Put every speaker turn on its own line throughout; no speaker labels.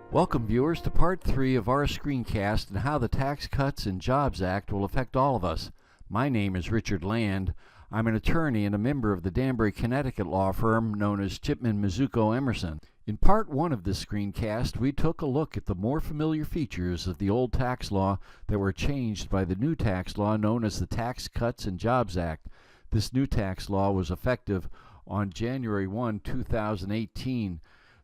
Welcome viewers to part 3 of our screencast and how the Tax Cuts and Jobs Act will affect all of us. My name is Richard Land. I'm an attorney and a member of the Danbury, Connecticut law firm known as Chipman, Mizuko, Emerson. In part 1 of this screencast, we took a look at the more familiar features of the old tax law that were changed by the new tax law known as the Tax Cuts and Jobs Act. This new tax law was effective on January 1, 2018.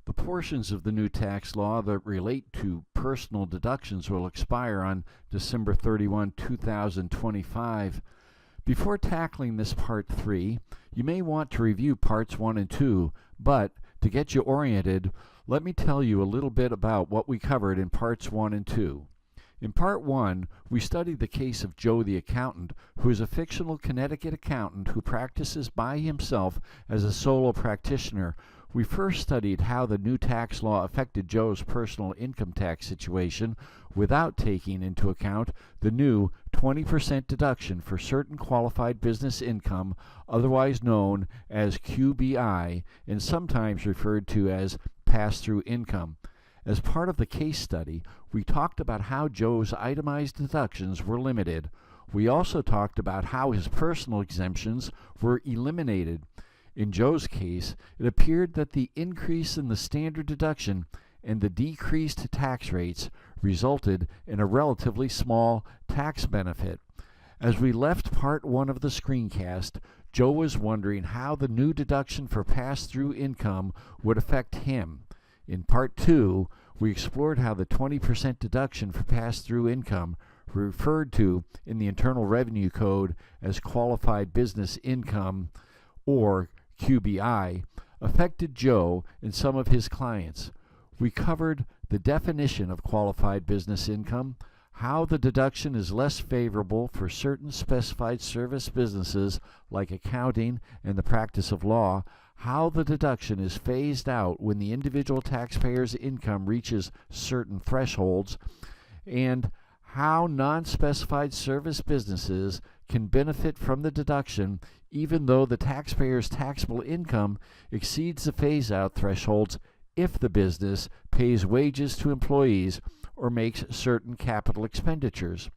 The portions of the new tax law that relate to personal deductions will expire on December 31, 2025. Before tackling this part 3, you may want to review parts 1 and 2, but to get you oriented, let me tell you a little bit about what we covered in parts 1 and 2. In part 1, we studied the case of Joe the accountant, who is a fictional Connecticut accountant who practices by himself as a solo practitioner. We first studied how the new tax law affected Joe's personal income tax situation without taking into account the new 20% deduction for certain qualified business income, otherwise known as QBI and sometimes referred to as pass-through income. As part of the case study, we talked about how Joe's itemized deductions were limited. We also talked about how his personal exemptions were eliminated. In Joe's case, it appeared that the increase in the standard deduction and the decreased tax rates resulted in a relatively small tax benefit. As we left part 1 of the screencast, Joe was wondering how the new deduction for pass-through income would affect him. In part 2, we explored how the 20% deduction for pass-through income, referred to in the Internal Revenue Code as qualified business income, or QBI, affected Joe and some of his clients. We covered the definition of qualified business income, how the deduction is less favorable for certain specified service businesses like accounting and the practice of law, how the deduction is phased out when the individual taxpayer's income reaches certain thresholds, and how non-specified service businesses can benefit from the deduction even though the taxpayer's taxable income exceeds the phase-out thresholds if the business pays wages to employees or makes certain capital expenditures.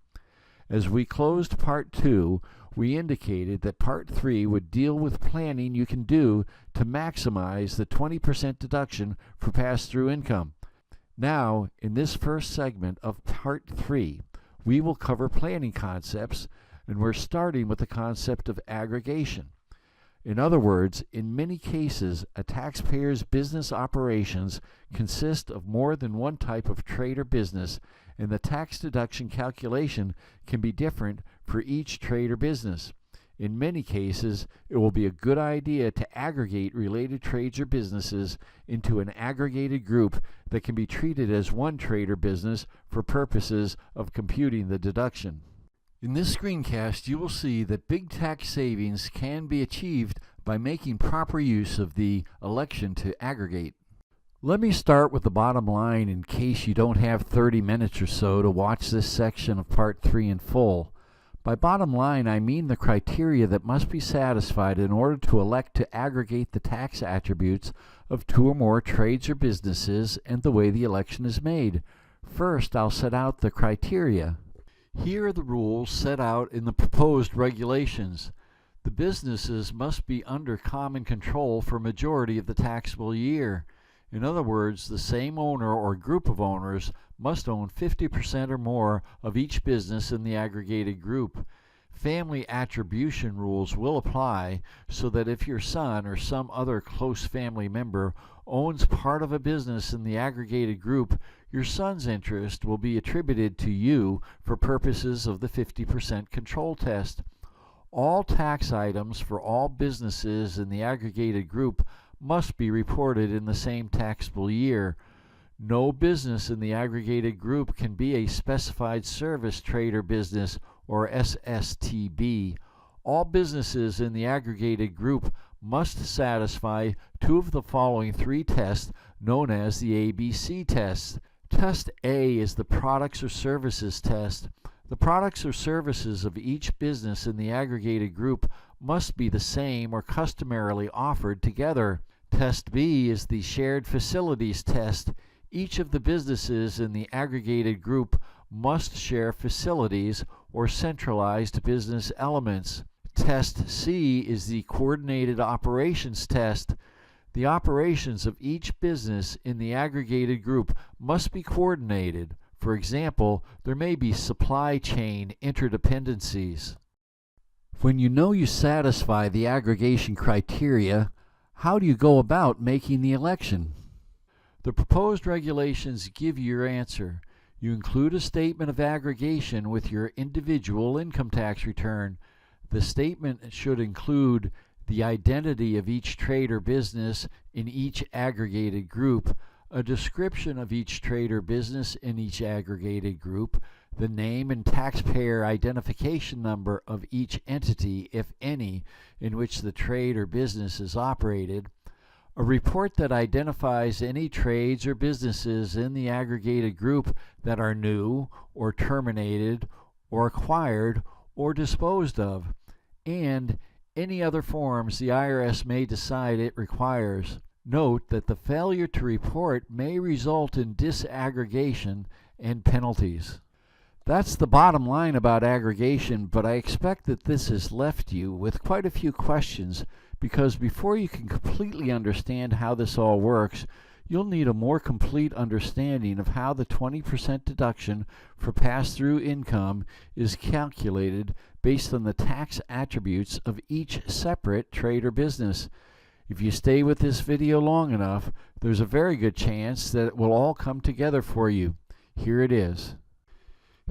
As we closed part 2, we indicated that part 3 would deal with planning you can do to maximize the 20% deduction for pass-through income. Now, in this first segment of part 3, we will cover planning concepts, and we're starting with the concept of aggregation. In other words, in many cases, a taxpayer's business operations consist of more than one type of trade or business, and the tax deduction calculation can be different for each trade or business. In many cases, it will be a good idea to aggregate related trades or businesses into an aggregated group that can be treated as one trade or business for purposes of computing the deduction. In this screencast, you will see that big tax savings can be achieved by making proper use of the election to aggregate. Let me start with the bottom line in case you don't have 30 minutes or so to watch this section of part 3 in full. By bottom line, I mean the criteria that must be satisfied in order to elect to aggregate the tax attributes of 2 or more trades or businesses and the way the election is made. First, I'll set out the criteria. Here are the rules set out in the proposed regulations. The businesses must be under common control for a majority of the taxable year. In other words, the same owner or group of owners must own 50% or more of each business in the aggregated group. Family attribution rules will apply so that if your son or some other close family member owns part of a business in the aggregated group, your son's interest will be attributed to you for purposes of the 50% control test. All tax items for all businesses in the aggregated group must be reported in the same taxable year. No business in the aggregated group can be a specified service trade or business, or SSTB. All businesses in the aggregated group must satisfy 2 of the following 3 tests known as the ABC tests. Test A is the products or services test. The products or services of each business in the aggregated group must be the same or customarily offered together. Test B is the shared facilities test. each of the businesses in the aggregated group must share facilities or centralized business elements. Test C is the coordinated operations test. The operations of each business in the aggregated group must be coordinated. For example, there may be supply chain interdependencies. When you know you satisfy the aggregation criteria, how do you go about making the election? The proposed regulations give you your answer. You include a statement of aggregation with your individual income tax return. The statement should include the identity of each trade or business in each aggregated group, a description of each trade or business in each aggregated group, the name and taxpayer identification number of each entity, if any, in which the trade or business is operated, a report that identifies any trades or businesses in the aggregated group that are new or terminated or acquired or disposed of, and any other forms the IRS may decide it requires. Note that the failure to report may result in disaggregation and penalties. That's the bottom line about aggregation, but I expect that this has left you with quite a few questions, because before you can completely understand how this all works, you'll need a more complete understanding of how the 20% deduction for pass-through income is calculated based on the tax attributes of each separate trade or business. If you stay with this video long enough, there's a very good chance that it will all come together for you. Here it is.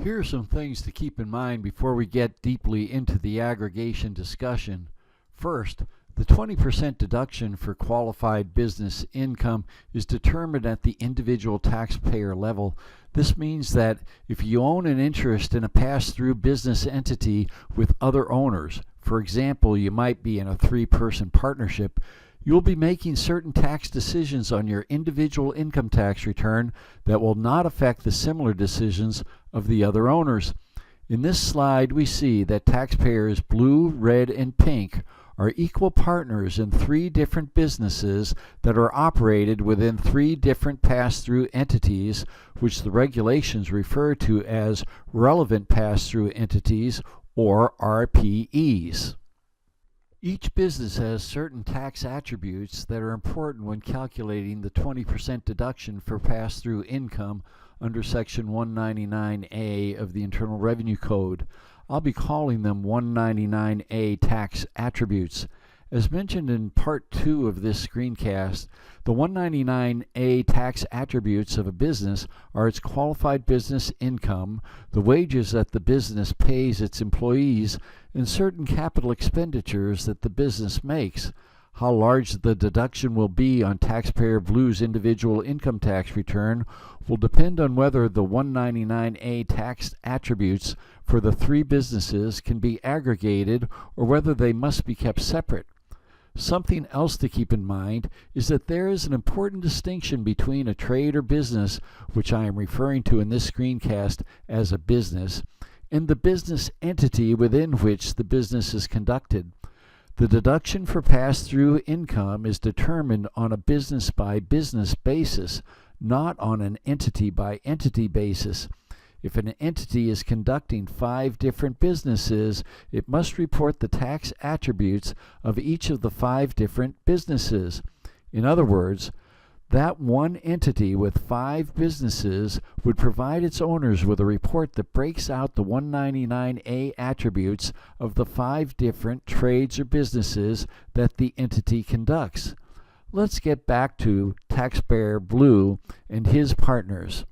Here are some things to keep in mind before we get deeply into the aggregation discussion. First, the 20% deduction for qualified business income is determined at the individual taxpayer level. This means that if you own an interest in a pass-through business entity with other owners, for example, you might be in a 3-person partnership, you'll be making certain tax decisions on your individual income tax return that will not affect the similar decisions of the other owners. In this slide, we see that taxpayers blue, red, and pink are equal partners in 3 different businesses that are operated within 3 different pass-through entities, which the regulations refer to as relevant pass-through entities, or RPEs. Each business has certain tax attributes that are important when calculating the 20% deduction for pass-through income under Section 199A of the Internal Revenue Code. I'll be calling them 199A tax attributes. As mentioned in Part 2 of this screencast, the 199A tax attributes of a business are its qualified business income, the wages that the business pays its employees, and certain capital expenditures that the business makes. How large the deduction will be on taxpayer blue's individual income tax return will depend on whether the 199A tax attributes for the 3 businesses can be aggregated or whether they must be kept separate. Something else to keep in mind is that there is an important distinction between a trade or business, which I am referring to in this screencast as a business, and the business entity within which the business is conducted. The deduction for pass-through income is determined on a business-by-business basis, not on an entity-by-entity basis. If an entity is conducting 5 different businesses, it must report the tax attributes of each of the 5 different businesses. In other words, that one entity with 5 businesses would provide its owners with a report that breaks out the 199A attributes of the 5 different trades or businesses that the entity conducts. Let's get back to taxpayer blue and his partners.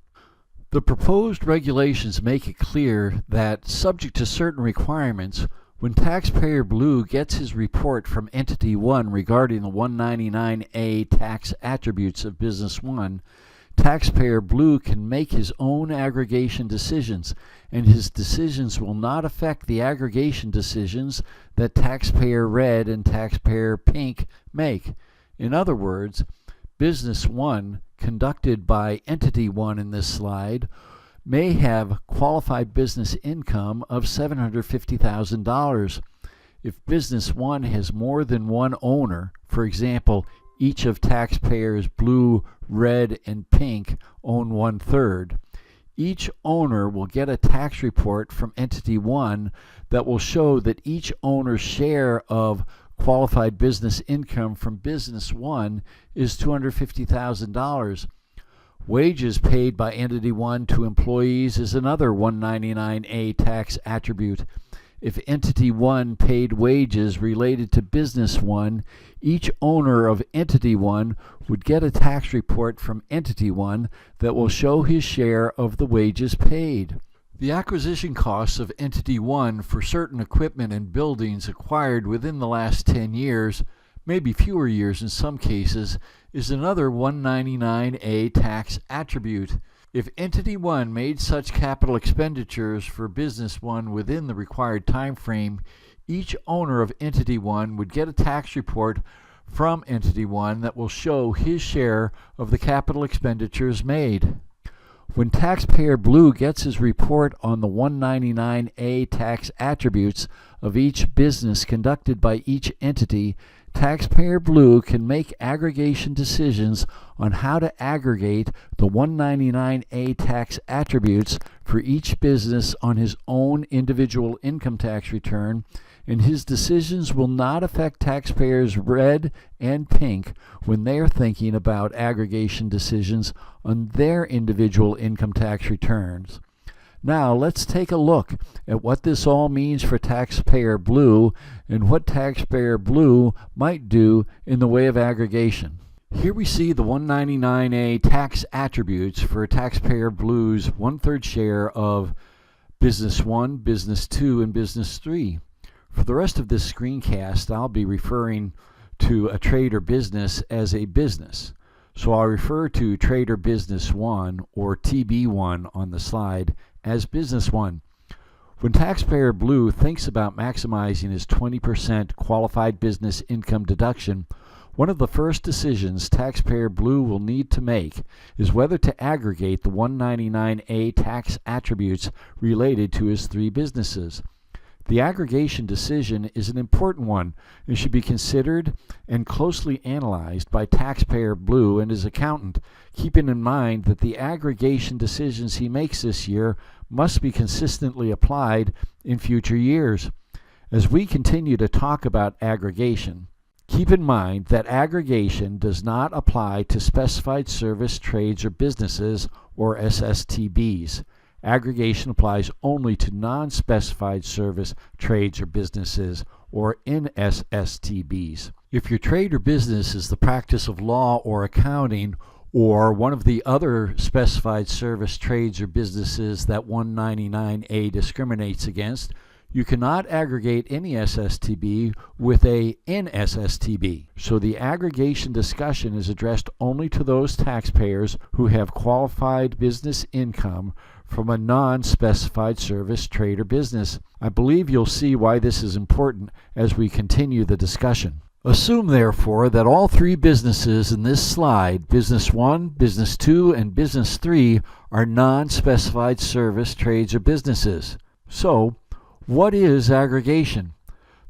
The proposed regulations make it clear that, subject to certain requirements, when taxpayer blue gets his report from entity 1 regarding the 199A tax attributes of business 1, taxpayer blue can make his own aggregation decisions, and his decisions will not affect the aggregation decisions that taxpayer red and taxpayer pink make. In other words, business 1, conducted by entity 1 in this slide, may have qualified business income of $750,000. If business 1 has more than one owner, for example, Each of taxpayers blue, red, and pink own 1/3. Each owner will get a tax report from Entity 1 that will show that each owner's share of qualified business income from Business 1 is $250,000. Wages paid by Entity 1 to employees is another 199A tax attribute. If Entity 1 paid wages related to Business 1, each owner of Entity 1 would get a tax report from Entity 1 that will show his share of the wages paid. The acquisition costs of Entity 1 for certain equipment and buildings acquired within the last 10 years, maybe fewer years in some cases, is another 199A tax attribute. If Entity 1 made such capital expenditures for Business 1 within the required time frame, each owner of Entity 1 would get a tax report from Entity 1 that will show his share of the capital expenditures made. When taxpayer blue gets his report on the 199A tax attributes of each business conducted by each entity, taxpayer blue can make aggregation decisions on how to aggregate the 199A tax attributes for each business on his own individual income tax return, and his decisions will not affect taxpayers red and pink when they are thinking about aggregation decisions on their individual income tax returns. Now let's take a look at what this all means for taxpayer blue and what taxpayer blue might do in the way of aggregation. Here we see the 199A tax attributes for taxpayer blue's 1/3 share of Business 1, Business 2, and Business 3. For the rest of this screencast, I'll be referring to a trade or business as a business. So I'll refer to Trade or Business 1, or TB1 on the slide, as Business 1. When taxpayer blue thinks about maximizing his 20% qualified business income deduction, one of the first decisions taxpayer blue will need to make is whether to aggregate the 199A tax attributes related to his 3 businesses. The aggregation decision is an important one and should be considered and closely analyzed by taxpayer blue and his accountant, keeping in mind that the aggregation decisions he makes this year must be consistently applied in future years. As we continue to talk about aggregation, keep in mind that aggregation does not apply to specified service trades or businesses, or SSTBs. Aggregation applies only to non-specified service trades or businesses, or NSSTBs. If your trade or business is the practice of law or accounting, or one of the other specified service trades or businesses that 199A discriminates against, you cannot aggregate any SSTB with a NSSTB. So the aggregation discussion is addressed only to those taxpayers who have qualified business income from a non-specified service, trade, or business. I believe you'll see why this is important as we continue the discussion. Assume, therefore, that all 3 businesses in this slide, Business 1, Business 2, and Business 3, are non-specified service, trades, or businesses. So, what is aggregation?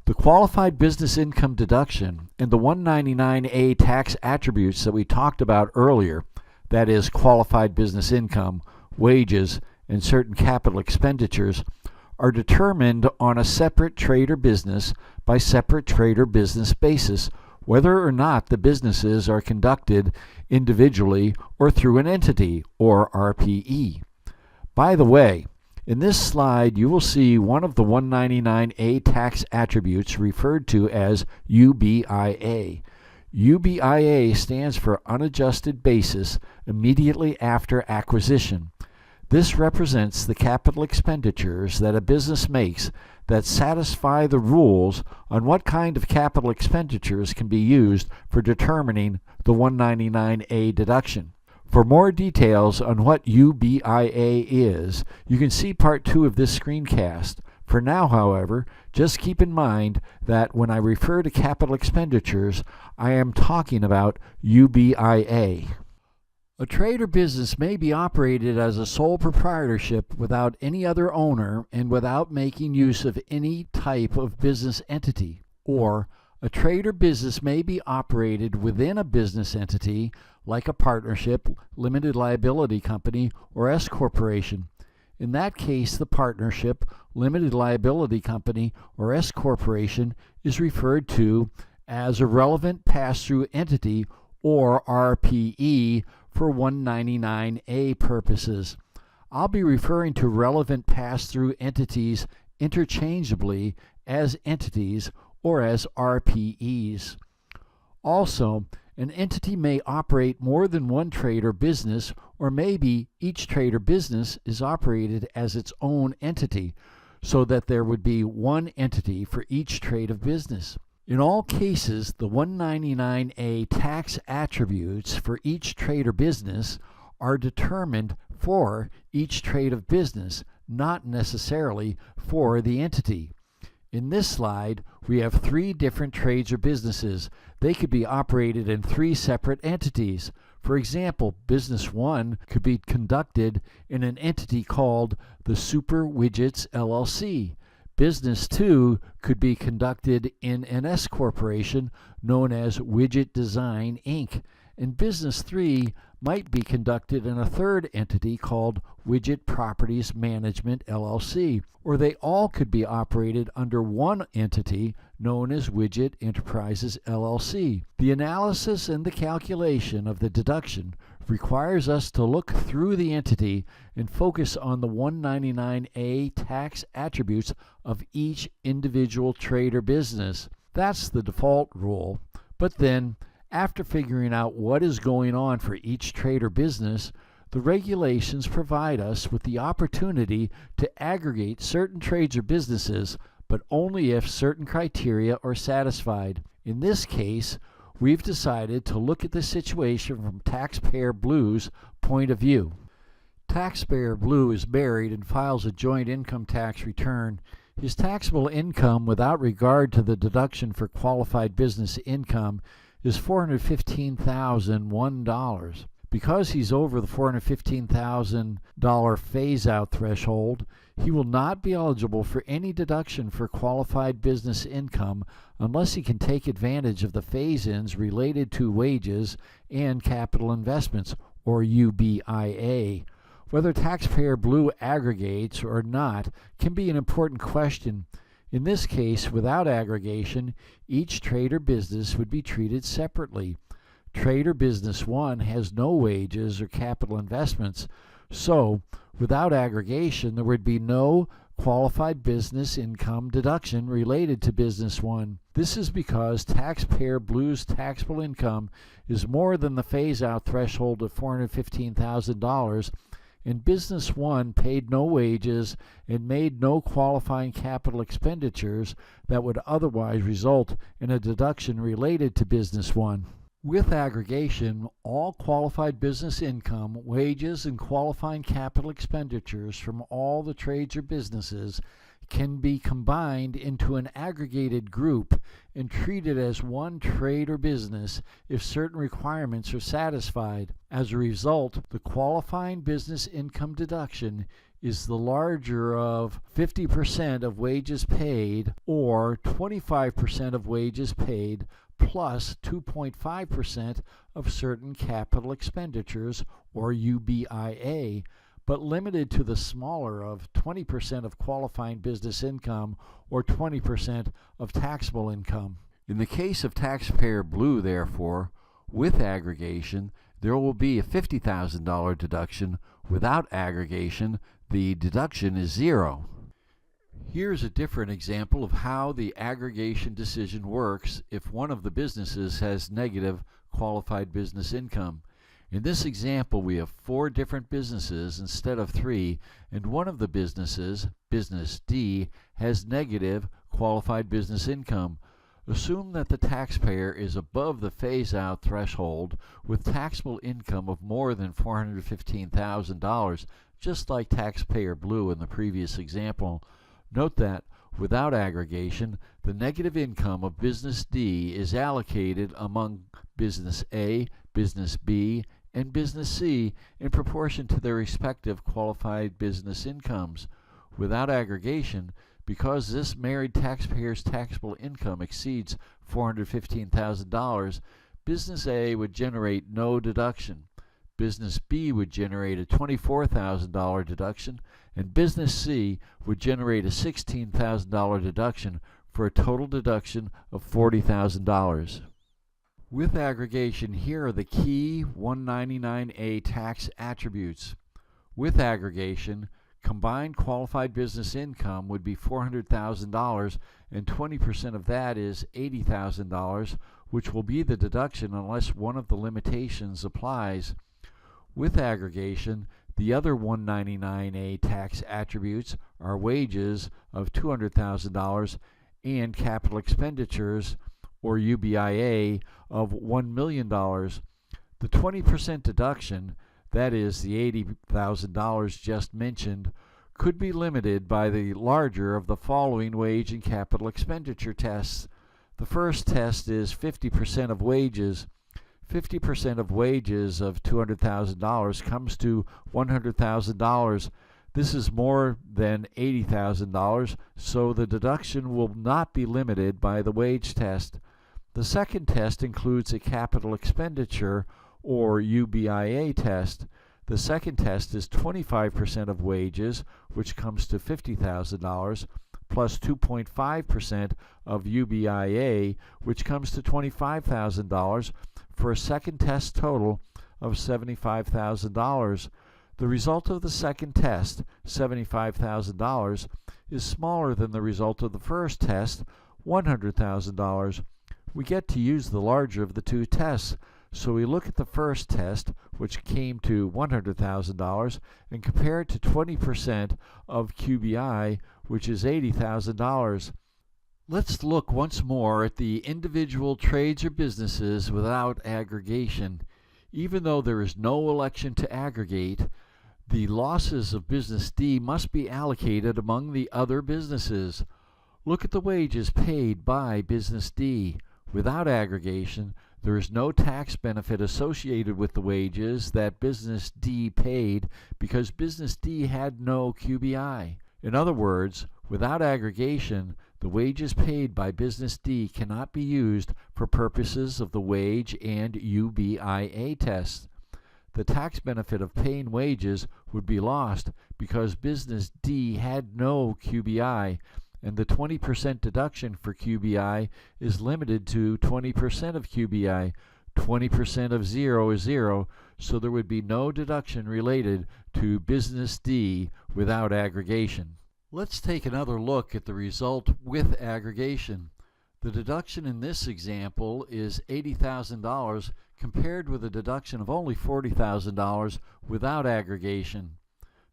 The qualified business income deduction and the 199A tax attributes that we talked about earlier, that is, qualified business income, wages, and certain capital expenditures, are determined on a separate trade or business by separate trade or business basis, whether or not the businesses are conducted individually or through an entity, or RPE. By the way, in this slide you will see one of the 199A tax attributes referred to as UBIA. UBIA stands for unadjusted basis immediately after acquisition. This represents the capital expenditures that a business makes that satisfy the rules on what kind of capital expenditures can be used for determining the 199A deduction. For more details on what UBIA is, you can see Part 2 of this screencast. For now, however, just keep in mind that when I refer to capital expenditures, I am talking about UBIA. A trade or business may be operated as a sole proprietorship without any other owner and without making use of any type of business entity, or A trade or business may be operated within a business entity like a partnership, limited liability company, or S corporation. In that case, the partnership, limited liability company, or S corporation is referred to as a relevant pass-through entity, or RPE, for 199A purposes. I'll be referring to relevant pass-through entities interchangeably as entities or as RPEs. Also, an entity may operate more than one trade or business, or maybe each trade or business is operated as its own entity, so that there would be one entity for each trade of business. In all cases, the 199A tax attributes for each trade or business are determined for each trade of business, not necessarily for the entity. In this slide, we have three different trades or businesses. They could be operated in three separate entities. For example, Business 1 could be conducted in an entity called the Super Widgets LLC. Business 2 could be conducted in an S corporation known as Widget Design Inc. And Business 3 might be conducted in a third entity called Widget Properties Management LLC, or they all could be operated under one entity known as Widget Enterprises LLC. The analysis and the calculation of the deduction requires us to look through the entity and focus on the 199A tax attributes of each individual trade or business. That's the default rule. But then, after figuring out what is going on for each trade or business, the regulations provide us with the opportunity to aggregate certain trades or businesses, but only if certain criteria are satisfied. In this case, we've decided to look at the situation from Taxpayer Blue's point of view. Taxpayer Blue is married and files a joint income tax return. His taxable income without regard to the deduction for qualified business income is $415,001. Because he's over the $415,000 phase-out threshold, he will not be eligible for any deduction for qualified business income unless he can take advantage of the phase-ins related to wages and capital investments, or UBIA. Whether Taxpayer Blue aggregates or not can be an important question. In this case, without aggregation, each trade or business would be treated separately. Trade or Business 1 has no wages or capital investments, so without aggregation there would be no qualified business income deduction related to Business 1. This is because Taxpayer Blue's taxable income is more than the phase-out threshold of $415,000, and Business 1 paid no wages and made no qualifying capital expenditures that would otherwise result in a deduction related to Business 1. With aggregation, all qualified business income, wages, and qualifying capital expenditures from all the trades or businesses can be combined into an aggregated group and treated as one trade or business if certain requirements are satisfied. As a result, the qualifying business income deduction is the larger of 50% of wages paid or 25% of wages paid plus 2.5% of certain capital expenditures, or UBIA, but limited to the smaller of 20% of qualifying business income or 20% of taxable income. In the case of Taxpayer Blue, therefore, with aggregation, there will be a $50,000 deduction. Without aggregation, the deduction is zero. Here's a different example of how the aggregation decision works if one of the businesses has negative qualified business income. In this example, we have 4 different businesses instead of 3, and one of the businesses, Business D, has negative qualified business income. Assume that the taxpayer is above the phase-out threshold with taxable income of more than $415,000, just like Taxpayer Blue in the previous example. Note that, without aggregation, the negative income of Business D is allocated among Business A, Business B, and Business C in proportion to their respective qualified business incomes. Without aggregation, Because this married taxpayer's taxable income exceeds $415,000, Business A would generate no deduction. Business B would generate a $24,000 deduction, and Business C would generate a $16,000 deduction for a total deduction of $40,000. With aggregation, here are the key 199A tax attributes. With aggregation, combined qualified business income would be $400,000, and 20% of that is $80,000, which will be the deduction unless one of the limitations applies. With aggregation, the other 199A tax attributes are wages of $200,000 and capital expenditures, or UBIA, of $1 million. The 20% deduction, that is the $80,000 just mentioned, could be limited by the larger of the following wage and capital expenditure tests. The first test is 50% of wages. 50% of wages of $200,000 comes to $100,000. This is more than $80,000, so the deduction will not be limited by the wage test. The second test includes a capital expenditure, or UBIA test. The second test is 25% of wages, which comes to $50,000, plus 2.5% of UBIA, which comes to $25,000, for a second test total of $75,000. The result of the second test, $75,000, is smaller than the result of the first test, $100,000. We get to use the larger of the two tests, so we look at the first test, which came to $100,000, and compare it to 20% of QBI, which is $80,000. Let's look once more at the individual trades or businesses without aggregation. Even though there is no election to aggregate, the losses of Business D must be allocated among the other businesses. Look at the wages paid by Business D. Without aggregation, there is no tax benefit associated with the wages that Business D paid because Business D had no QBI. In other words, without aggregation, the wages paid by Business D cannot be used for purposes of the wage and UBIA tests. The tax benefit of paying wages would be lost because Business D had no QBI, and the 20% deduction for QBI is limited to 20% of QBI. 20% of 0 is 0, so there would be no deduction related to Business D without aggregation. Let's take another look at the result with aggregation. The deduction in this example is $80,000 compared with a deduction of only $40,000 without aggregation.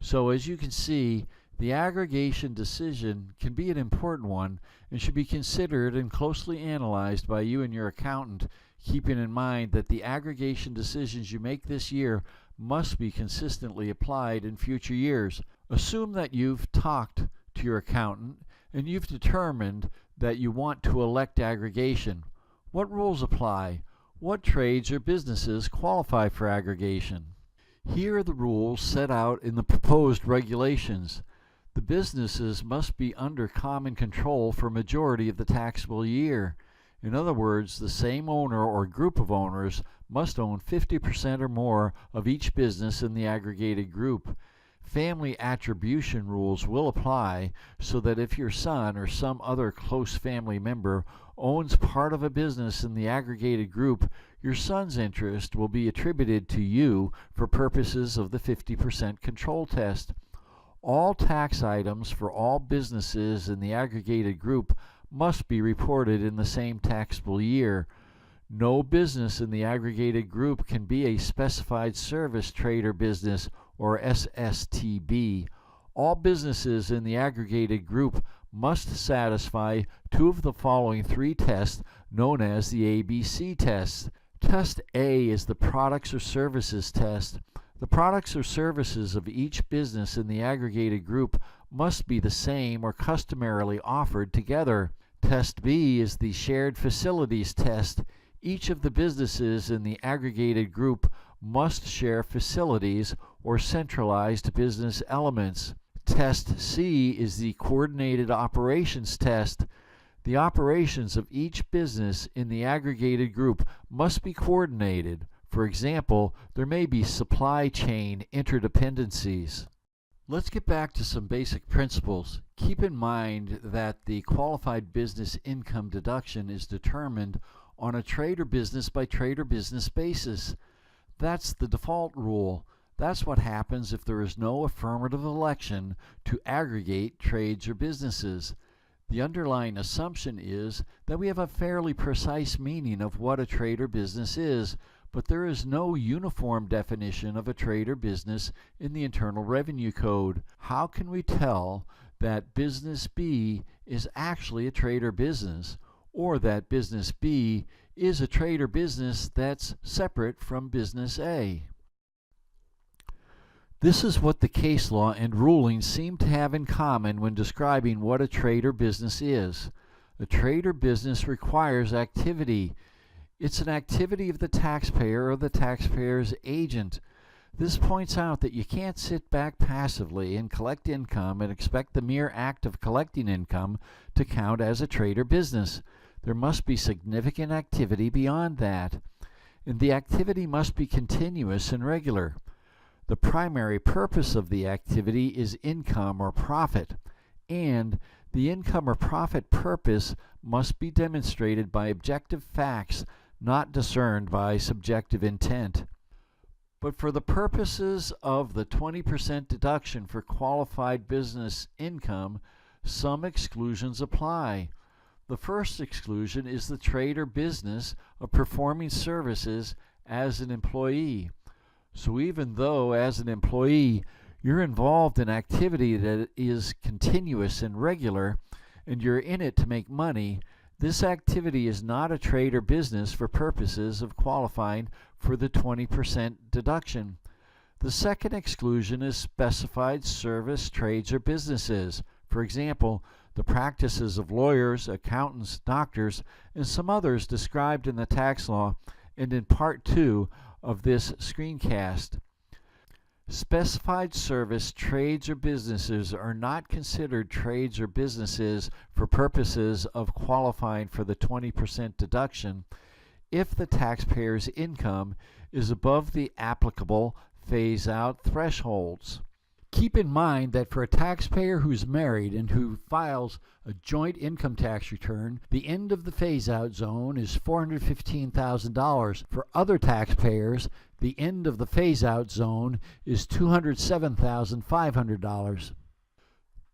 So as you can see, the aggregation decision can be an important one and should be considered and closely analyzed by you and your accountant, keeping in mind that the aggregation decisions you make this year must be consistently applied in future years. Assume that you've talked to your accountant and you've determined that you want to elect aggregation. What rules apply? What trades or businesses qualify for aggregation? Here are the rules set out in the proposed regulations. The businesses must be under common control for a majority of the taxable year. In other words, the same owner or group of owners must own 50% or more of each business in the aggregated group. Family attribution rules will apply so that if your son or some other close family member owns part of a business in the aggregated group, your son's interest will be attributed to you for purposes of the 50% control test. All tax items for all businesses in the aggregated group must be reported in the same taxable year. No business in the aggregated group can be a specified service trade or business, or SSTB. All businesses in the aggregated group must satisfy two of the following three tests known as the ABC tests. Test A is the products or services test. The products or services of each business in the aggregated group must be the same or customarily offered together. Test B is the shared facilities test. Each of the businesses in the aggregated group must share facilities or centralized business elements. Test C is the coordinated operations test. The operations of each business in the aggregated group must be coordinated. For example, there may be supply chain interdependencies. Let's get back to some basic principles. Keep in mind that the qualified business income deduction is determined on a trade or business by trade or business basis. That's the default rule. That's what happens if there is no affirmative election to aggregate trades or businesses. The underlying assumption is that we have a fairly precise meaning of what a trade or business is, but there is no uniform definition of a trade or business in the Internal Revenue Code. How can we tell that business B is actually a trade or business, or that business B is a trade or business that's separate from business A? This is what the case law and rulings seem to have in common when describing what a trade or business is. A trade or business requires activity. It's an activity of the taxpayer or the taxpayer's agent. This points out that you can't sit back passively and collect income and expect the mere act of collecting income to count as a trade or business. There must be significant activity beyond that, and the activity must be continuous and regular. The primary purpose of the activity is income or profit, and the income or profit purpose must be demonstrated by objective facts, not discerned by subjective intent. But for the purposes of the 20% deduction for qualified business income, some exclusions apply. The first exclusion is the trade or business of performing services as an employee. So even though, as an employee, you're involved in activity that is continuous and regular, and you're in it to make money, this activity is not a trade or business for purposes of qualifying for the 20% deduction. The second exclusion is specified service, trades, or businesses. For example, the practices of lawyers, accountants, doctors, and some others described in the tax law and in Part 2 of this screencast. Specified service, trades, or businesses are not considered trades or businesses for purposes of qualifying for the 20% deduction if the taxpayer's income is above the applicable phase-out thresholds. Keep in mind that for a taxpayer who's married and who files a joint income tax return, the end of the phase-out zone is $415,000. For other taxpayers, the end of the phase-out zone is $207,500.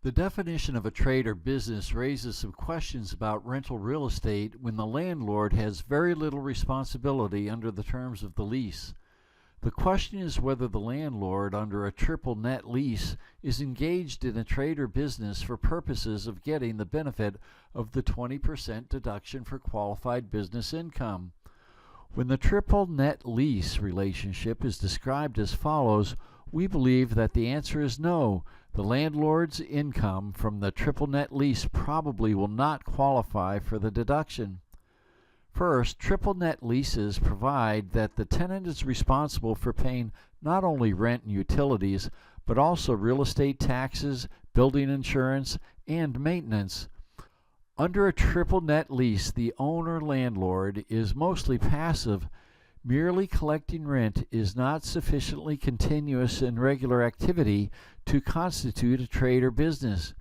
The definition of a trade or business raises some questions about rental real estate when the landlord has very little responsibility under the terms of the lease. The question is whether the landlord under a triple net lease is engaged in a trade or business for purposes of getting the benefit of the 20% deduction for qualified business income. When the triple net lease relationship is described as follows, we believe that the answer is no. The landlord's income from the triple net lease probably will not qualify for the deduction. First, triple net leases provide that the tenant is responsible for paying not only rent and utilities, but also real estate taxes, building insurance, and maintenance. Under a triple net lease, the owner-landlord is mostly passive. Merely collecting rent is not sufficiently continuous and regular activity to constitute a trade or business.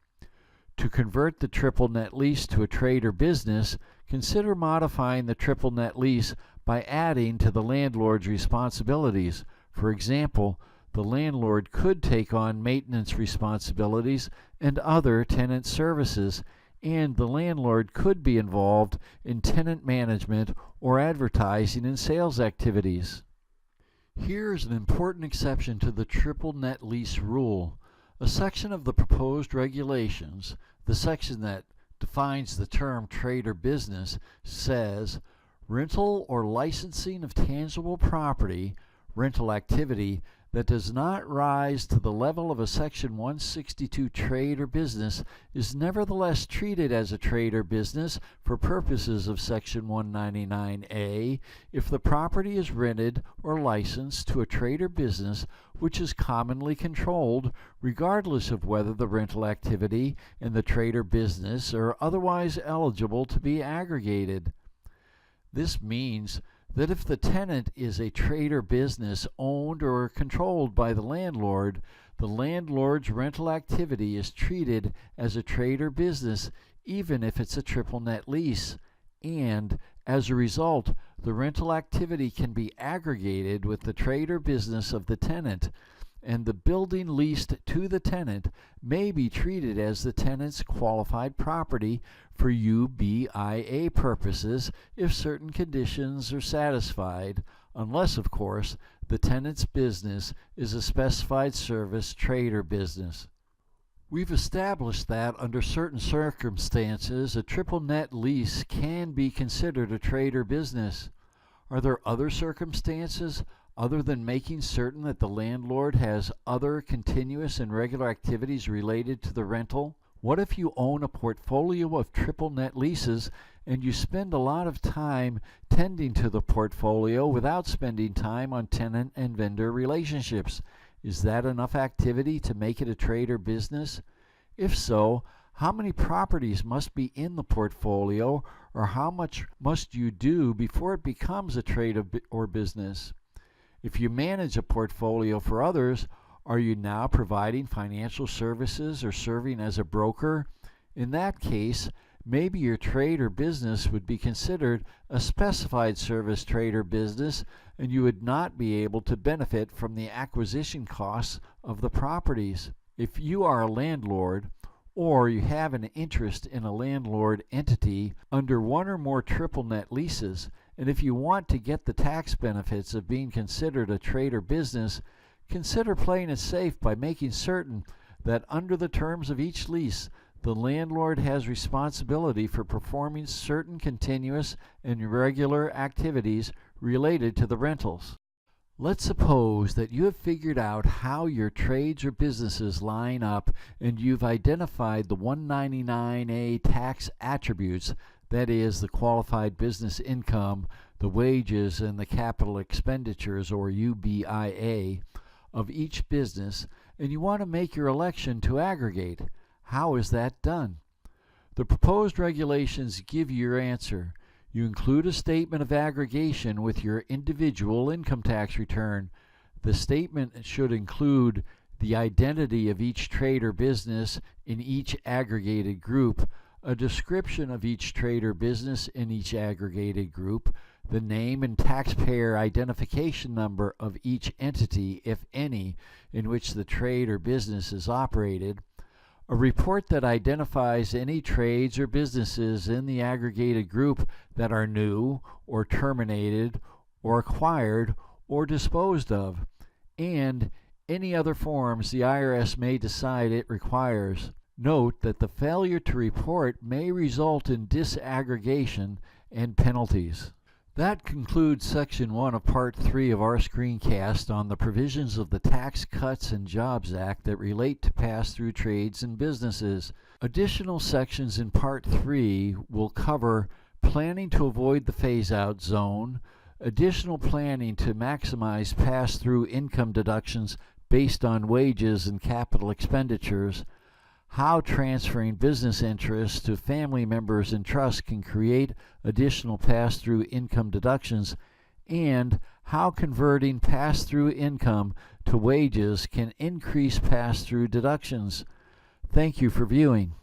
To convert the triple net lease to a trade or business, consider modifying the triple net lease by adding to the landlord's responsibilities. For example, the landlord could take on maintenance responsibilities and other tenant services, and the landlord could be involved in tenant management or advertising and sales activities. Here is an important exception to the triple net lease rule. A section of the proposed regulations, the section that defines the term trade or business, says rental or licensing of tangible property, rental activity that does not rise to the level of a Section 162 trade or business is nevertheless treated as a trade or business for purposes of Section 199A if the property is rented or licensed to a trade or business which is commonly controlled, regardless of whether the rental activity and the trade or business are otherwise eligible to be aggregated. This means that if the tenant is a trade or business owned or controlled by the landlord's rental activity is treated as a trade or business even if it's a triple net lease, and as a result, the rental activity can be aggregated with the trade or business of the tenant, and the building leased to the tenant may be treated as the tenant's qualified property for UBIA purposes if certain conditions are satisfied, unless, of course, the tenant's business is a specified service trade or business. We've established that under certain circumstances, a triple net lease can be considered a trade or business. Are there other circumstances other than making certain that the landlord has other continuous and regular activities related to the rental? What if you own a portfolio of triple net leases and you spend a lot of time tending to the portfolio without spending time on tenant and vendor relationships? Is that enough activity to make it a trade or business? If so, how many properties must be in the portfolio, or how much must you do before it becomes a trade or business? If you manage a portfolio for others, are you now providing financial services or serving as a broker? In that case, maybe your trade or business would be considered a specified service trade or business, and you would not be able to benefit from the acquisition costs of the properties. If you are a landlord, or you have an interest in a landlord entity under one or more triple net leases, and if you want to get the tax benefits of being considered a trade or business, consider playing it safe by making certain that under the terms of each lease, the landlord has responsibility for performing certain continuous and regular activities related to the rentals. Let's suppose that you have figured out how your trades or businesses line up and you've identified the 199A tax attributes, that is, the qualified business income, the wages, and the capital expenditures, or UBIA, of each business, and you want to make your election to aggregate. How is that done? The proposed regulations give you your answer. You include a statement of aggregation with your individual income tax return. The statement should include the identity of each trade or business in each aggregated group, a description of each trade or business in each aggregated group, the name and taxpayer identification number of each entity, if any, in which the trade or business is operated, a report that identifies any trades or businesses in the aggregated group that are new or terminated or acquired or disposed of, and any other forms the IRS may decide it requires. Note that the failure to report may result in disaggregation and penalties. That concludes Section 1 of Part 3 of our screencast on the provisions of the Tax Cuts and Jobs Act that relate to pass-through trades and businesses. Additional sections in Part 3 will cover planning to avoid the phase-out zone, additional planning to maximize pass-through income deductions based on wages and capital expenditures, how transferring business interests to family members in trust can create additional pass-through income deductions, and how converting pass-through income to wages can increase pass-through deductions. Thank you for viewing.